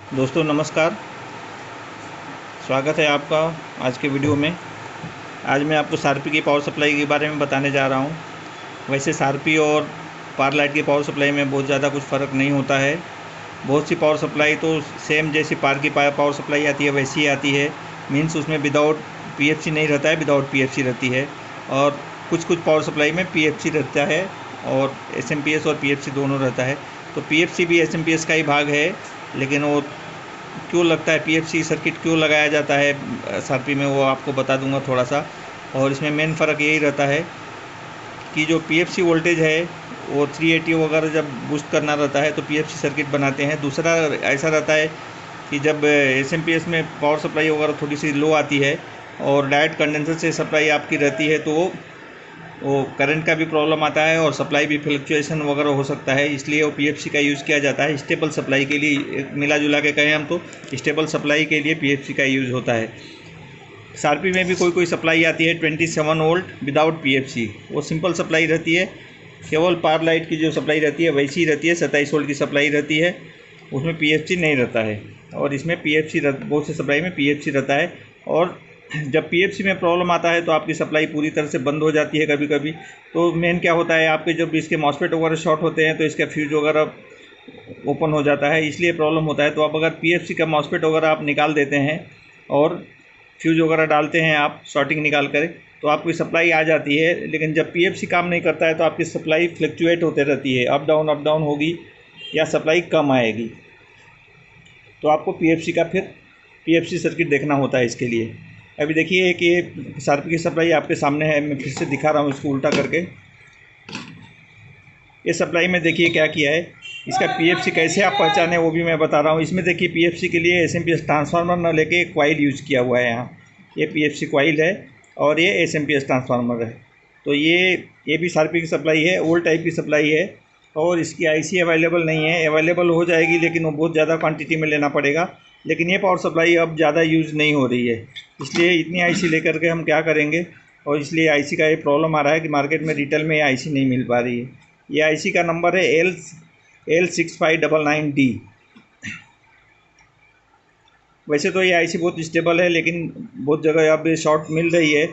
दोस्तों नमस्कार। स्वागत है आपका आज के वीडियो में। आज मैं आपको शार्पी की पावर सप्लाई के बारे में बताने जा रहा हूं। वैसे शार्पी और पावरलाइट की पावर सप्लाई में बहुत ज़्यादा कुछ फ़र्क नहीं होता है। बहुत सी पावर सप्लाई तो सेम जैसी पार की पावर सप्लाई आती है वैसी ही आती है। मीन्स उसमें विदाउट पीएफसी नहीं रहता है, विदाउट पीएफसी रहती है। और कुछ पावर सप्लाई में पीएफसी रहता है और एसएमपीएस और पीएफसी दोनों रहता है। तो पीएफसी भी एसएमपीएस का ही भाग है, लेकिन वो क्यों लगता है, पीएफसी सर्किट क्यों लगाया जाता है शार्पी में, वो आपको बता दूंगा थोड़ा सा। और इसमें मेन फ़र्क यही रहता है कि जो पीएफसी वोल्टेज है वो 380 वगैरह जब बूस्ट करना रहता है तो पीएफसी सर्किट बनाते हैं। दूसरा ऐसा रहता है कि जब एसएमपीएस में पावर सप्लाई वगैरह थोड़ी सी लो आती है और डायरेक्ट कंडेंसर से सप्लाई आपकी रहती है तो वो करंट का भी प्रॉब्लम आता है और सप्लाई भी फ्लक्चुएशन वगैरह हो सकता है। इसलिए वो पीएफसी का यूज़ किया जाता है स्टेबल सप्लाई के लिए। मिला जुला के कहें हम तो स्टेबल सप्लाई के लिए पीएफसी का यूज़ होता है। शार्पी में भी कोई सप्लाई आती है 27 वोल्ट विदाउट पीएफसी, वो सिंपल सप्लाई रहती है। केवल पावर लाइट की जो सप्लाई रहती है वैसी ही रहती है, 27 वोल्ट की सप्लाई रहती है, उसमें पीएफसी नहीं रहता है। और इसमें पीएफसी बहुत से सप्लाई में पीएफसी रहता है। और जब पीएफसी में प्रॉब्लम आता है तो आपकी सप्लाई पूरी तरह से बंद हो जाती है कभी कभी। तो मेन क्या होता है, आपके जब इसके मॉसफेट वगैरह शॉर्ट होते हैं तो इसका फ्यूज वगैरह ओपन हो जाता है, इसलिए प्रॉब्लम होता है। तो आप अगर पीएफसी का मॉसफेट वगैरह आप निकाल देते हैं और फ्यूज वगैरह डालते हैं आप शॉर्टिंग निकाल कर, तो आपकी सप्लाई आ जाती है। लेकिन जब पीएफसी काम नहीं करता है तो आपकी सप्लाई फ्लक्चुएट होते रहती है, अप डाउन होगी या सप्लाई कम आएगी। तो आपको पीएफसी का फिर पीएफसी सर्किट देखना होता है इसके लिए। अभी देखिए कि ये शार्पी की सप्लाई आपके सामने है, मैं फिर से दिखा रहा हूँ इसको उल्टा करके। ये सप्लाई में देखिए क्या किया है, इसका पीएफसी कैसे आप पहचाने वो भी मैं बता रहा हूँ। इसमें देखिए पीएफसी के लिए एसएमपीएस ट्रांसफार्मर न लेके कॉइल यूज़ किया हुआ है। यहाँ ये पीएफसी कॉइल है और ये एसएमपीएस ट्रांसफार्मर है। तो ये भी शार्पी की सप्लाई है, ओल्ड टाइप की सप्लाई है। और इसकी आईसी अवेलेबल नहीं है, अवेलेबल हो जाएगी लेकिन वो बहुत ज़्यादा क्वांटिटी में लेना पड़ेगा। लेकिन ये पावर सप्लाई अब ज़्यादा यूज़ नहीं हो रही है, इसलिए इतनी आईसी लेकर के हम क्या करेंगे। और इसलिए आईसी का ये प्रॉब्लम आ रहा है कि मार्केट में रिटेल में ये आईसी नहीं मिल पा रही है। ये आईसी का नंबर है L6599D। वैसे तो ये आईसी बहुत स्टेबल है, लेकिन बहुत जगह अब शॉर्ट मिल रही है,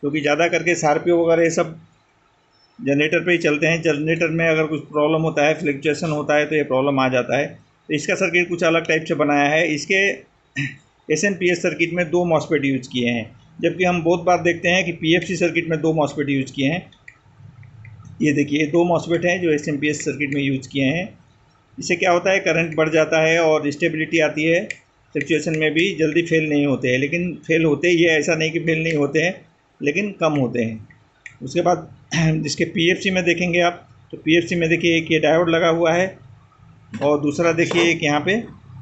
क्योंकि ज़्यादा करके शार्पी वगैरह ये सब जनरेटर पे ही चलते हैं। जनरेटर में अगर कुछ प्रॉब्लम होता है, फ्लक्चुएशन होता है, तो ये प्रॉब्लम आ जाता है। तो इसका सर्किट कुछ अलग टाइप से बनाया है। इसके एसएमपीएस सर्किट में 2 मॉसफेट यूज़ किए हैं, जबकि हम बहुत बार देखते हैं कि पीएफसी सर्किट में 2 मॉसफेट यूज़ किए हैं। ये देखिए 2 मॉसफेट हैं जो एसएमपीएस सर्किट में यूज़ किए हैं। इससे क्या होता है, करंट बढ़ जाता है और स्टेबिलिटी आती है। फ्लक्चुएशन में भी जल्दी फेल नहीं होते हैं, लेकिन फेल होते ही है, ऐसा नहीं कि फेल नहीं होते हैं, लेकिन कम होते हैं। उसके बाद इसके पीएफसी में देखेंगे आप, तो पीएफसी में देखिए एक ये डायोड लगा हुआ है और दूसरा देखिए एक यहाँ पे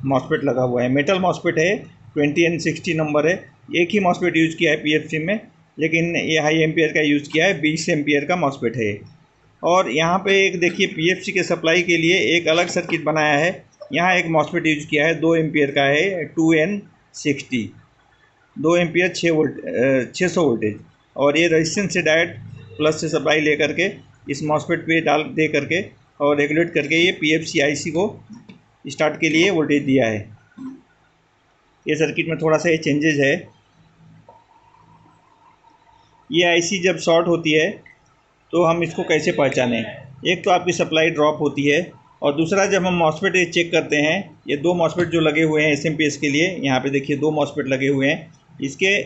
मॉसफेट लगा हुआ है। मेटल मॉसफेट है, 20N60 नंबर है। एक ही मॉसफेट यूज़ किया है पीएफसी में, लेकिन ये हाई एम्पियर का यूज़ किया है, 20 एम्पियर का मॉसफेट है। और यहाँ पे एक देखिए पीएफसी के सप्लाई के लिए एक अलग सर्किट बनाया है। यहाँ एक मॉसफेट यूज़ किया है, 2 एम्पियर का है, 2N60, 2 एम्पियर 600 वोल्टेज। और ये रेजिस्टेंस से डायरेक्ट प्लस से सप्लाई ले करके इस मॉसफेट पे डाल दे करके और रेगुलेट करके ये पीएफसी आईसी को स्टार्ट के लिए वोल्टेज दिया है। ये सर्किट में थोड़ा सा ये चेंजेज है। ये आईसी जब शॉर्ट होती है तो हम इसको कैसे पहचानें। एक तो आपकी सप्लाई ड्रॉप होती है, और दूसरा जब हम मॉसफेट चेक करते हैं, ये 2 मॉसफेट जो लगे हुए हैं एसएमपीएस के लिए, यहाँ पे देखिए 2 मॉसफेट लगे हुए हैं। इसके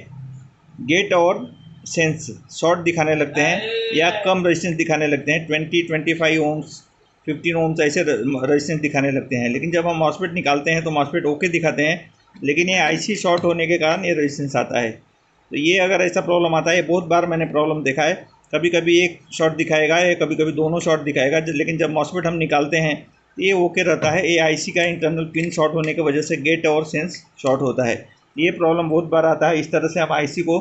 गेट और सेंस शॉर्ट दिखाने लगते हैं या कम रेजिस्टेंस दिखाने लगते हैं, 25 ओम्स 15 ओम्स ऐसे रेजिस्टेंस दिखाने लगते हैं। लेकिन जब हम मॉसफेट निकालते हैं तो मॉसफेट ओके दिखाते हैं, लेकिन ये आईसी शॉर्ट होने के कारण ये रेजिस्टेंस आता है। तो ये अगर ऐसा प्रॉब्लम आता है, बहुत बार मैंने प्रॉब्लम देखा है, कभी कभी एक शॉर्ट दिखाएगा या कभी कभी दोनों शॉर्ट दिखाएगा, लेकिन जब मॉसफेट हम निकालते हैं तो ये ओके रहता है। ये आईसी का इंटरनल पिन शॉर्ट होने की वजह से गेट और सेंस शॉर्ट होता है। ये प्रॉब्लम बहुत बार आता है। इस तरह से आप आईसी को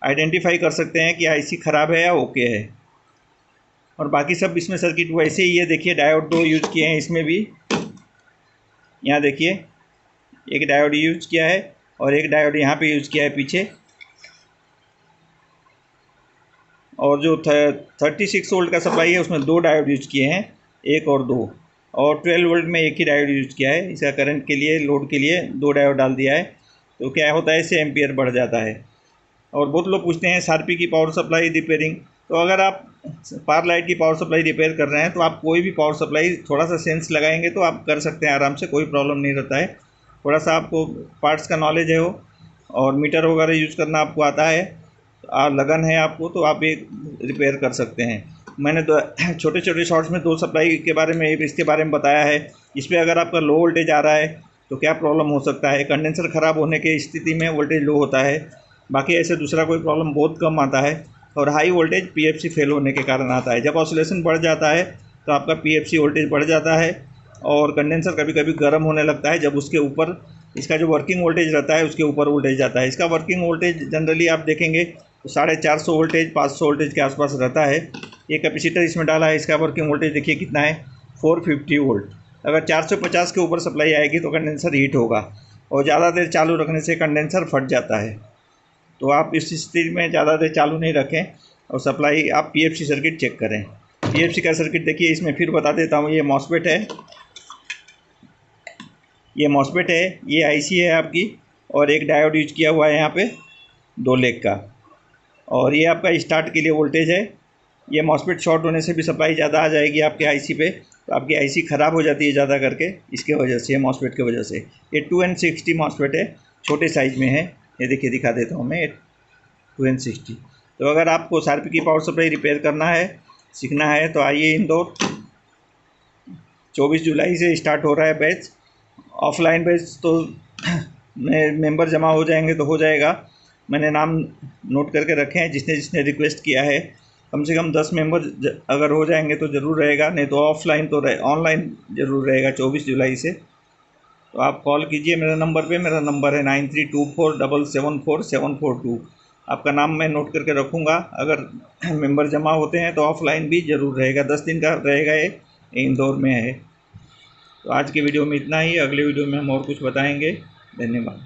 आइडेंटिफाई कर सकते हैं कि आईसी ख़राब है या ओके है। और बाकी सब इसमें सर्किट वैसे ही है। देखिए डायोड 2 यूज़ किए हैं इसमें भी, यहाँ देखिए एक डायोड यूज़ किया है और एक डायोड यहाँ पे यूज़ किया है पीछे। और जो 36 वोल्ट का सप्लाई है उसमें 2 डायोड यूज़ किए हैं, 1 और 2। और 12 वोल्ट में एक ही डायोड यूज़ किया है। इसका करंट के लिए, लोड के लिए 2 डायोड डाल दिया है। तो क्या होता है, इससे एम्पियर बढ़ जाता है। और बहुत लोग पूछते हैं शार्पी की पावर सप्लाई रिपेयरिंग। तो अगर आप पावर लाइट की पावर सप्लाई रिपेयर कर रहे हैं तो आप कोई भी पावर सप्लाई थोड़ा सा सेंस लगाएंगे तो आप कर सकते हैं आराम से, कोई प्रॉब्लम नहीं रहता है। थोड़ा सा आपको पार्ट्स का नॉलेज है हो और मीटर वगैरह यूज़ करना आपको आता है, लगन है आपको, तो आप ये रिपेयर कर सकते हैं। मैंने तो छोटे छोटे शॉर्ट्स में 2 सप्लाई के बारे में, इसके बारे में बताया है। इस पर अगर आपका लो वोल्टेज आ रहा है तो क्या प्रॉब्लम हो सकता है। कंडेंसर ख़राब होने की स्थिति में वोल्टेज लो होता है, बाकी ऐसे दूसरा कोई प्रॉब्लम बहुत कम आता है। और हाई वोल्टेज पीएफसी फेल होने के कारण आता है। जब ऑसिलेशन बढ़ जाता है तो आपका पीएफसी वोल्टेज बढ़ जाता है और कंडेंसर कभी कभी गर्म होने लगता है, जब उसके ऊपर इसका जो वर्किंग वोल्टेज रहता है उसके ऊपर वोल्टेज जाता है। इसका वर्किंग वोल्टेज जनरली आप देखेंगे तो 450 वोल्टेज 500 वोल्टेज के आसपास रहता है। ये कैपेसिटर इसमें डाला है, इसका वर्किंग वोल्टेज देखिए कितना है, 450 वोल्ट। अगर 450 के ऊपर सप्लाई आएगी तो कंडेंसर हीट होगा और ज़्यादा देर चालू रखने से कंडेंसर फट जाता है। तो आप इस स्थिति में ज़्यादा देर चालू नहीं रखें और सप्लाई, आप पीएफसी सर्किट चेक करें। पीएफसी का सर्किट देखिए, इसमें फिर बता देता हूँ। ये मॉसफेट है, ये मॉसफेट है, ये आईसी है आपकी, और एक डायोड यूज किया हुआ है यहाँ पे 2 लेग का। और ये आपका स्टार्ट के लिए वोल्टेज है। ये मॉसफेट शॉर्ट होने से भी सप्लाई ज़्यादा आ जाएगी आपके आईसी पे, तो आपकी आईसी ख़राब हो जाती है ज़्यादा करके, इसके वजह से, मॉसफेट की वजह से। ये 2N60 मॉसफेट है, छोटे साइज़ में है। ये देखिए, दिखा देता हूँ मैं, 2N60। तो अगर आपको शार्पी की पावर सप्लाई रिपेयर करना है, सीखना है, तो आइए इंदौर। 24 जुलाई से स्टार्ट हो रहा है बैच। ऑफलाइन बैच तो मेंबर जमा हो जाएंगे तो हो जाएगा। मैंने नाम नोट करके रखे हैं, जिसने जिसने रिक्वेस्ट किया है। कम से कम 10 मेंबर अगर हो जाएंगे तो ज़रूर रहेगा, नहीं तो ऑफलाइन तो ऑनलाइन ज़रूर रहेगा 24 जुलाई से। तो आप कॉल कीजिए मेरे नंबर पे। मेरा नंबर है 9324774742। आपका नाम मैं नोट करके रखूँगा। अगर मेंबर जमा होते हैं तो ऑफलाइन भी ज़रूर रहेगा, 10 दिन का रहेगा। ये इंदौर में है। तो आज की वीडियो में इतना ही। अगले वीडियो में हम और कुछ बताएंगे। धन्यवाद।